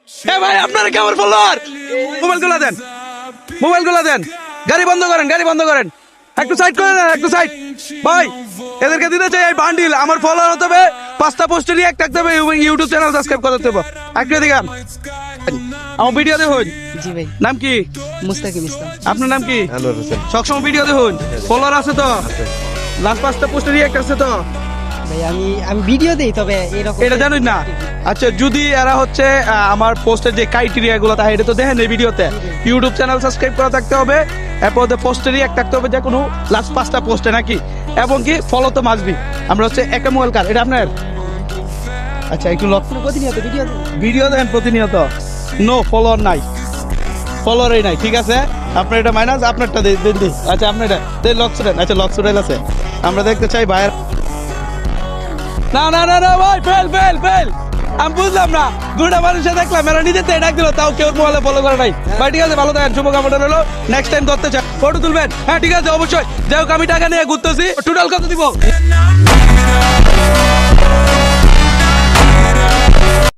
এ ভাই আপনারা কেমন ফলোয়ার? মোবাইল গুলা দেন, গাড়ি বন্ধ করেন, একটু সাইড করে দেন, একটু সাইড। ভাই এদেরকে দিতে চাই এই বান্ডিল, আমার ফলোয়ার হতে হবে 5টা পোস্টে রিঅ্যাক্ট থাকতে হবে এবং ইউটিউব চ্যানেল সাবস্ক্রাইব করতে হবে। একটু দিকে আমার ভিডিও দেখুন। জি ভাই, নাম কি? মুস্তাকিম ইসলাম। আপনার নাম কি? আনোয়ার হোসেন। সবসময় ভিডিও দেখুন, ফলোয়ার আছে তো? লাস্ট 5টা পোস্টে রিঅ্যাক্ট আছে তো? ভাই আমি ভিডিও দেই, তবে এরকম এটা জানুন না। আচ্ছা, যদি এরা হচ্ছে আমার পোস্টের যে ক্রাইটেরিয়া গুলো তাই এটা তো দেখেন এই ভিডিওতে। ইউটিউব চ্যানেল সাবস্ক্রাইব করা থাকতে হবে, এরপর পোস্টেরই এক থাকতে হবে যে কোনো লাস্ট 5টা পোস্টে নাকি, এবং কি ফলো তো মাসবি। আমরা হচ্ছে একটা মোবাইল কার, এটা আপনার? আচ্ছা, একটু প্রতিনিয়ত ভিডিও দেই। ভিডিও দেখেন প্রতিনিয়ত, নো ফলোয়ার নাই, ফলোয়ারই নাই, ঠিক আছে? আপনার এটা মাইনাস, আপনারটা দিন। আচ্ছা, আপনার এটা লক স্টুডেন্ট। আচ্ছা, লক স্টুডেন্ট আছে, আমরা দেখতে চাই ভাইয়ের। না ভাই, ফেল। আমি বুঝলাম না, দুটা মানুষে দেখলাম এরা নিজেতে ডাক দিল, তাও কেউ মোবাইলে ফলো করে নাই। ভাই ঠিক আছে, ভালো থাকেন, শুভকামনা রইলো। নেক্সট টাইম করতে চাই, ফটো তুলবেন? হ্যাঁ ঠিক আছে, অবশ্যই। যাই হোক, আমি টাকা নিয়ে ঘুরতেছি। টোটাল কত দিব?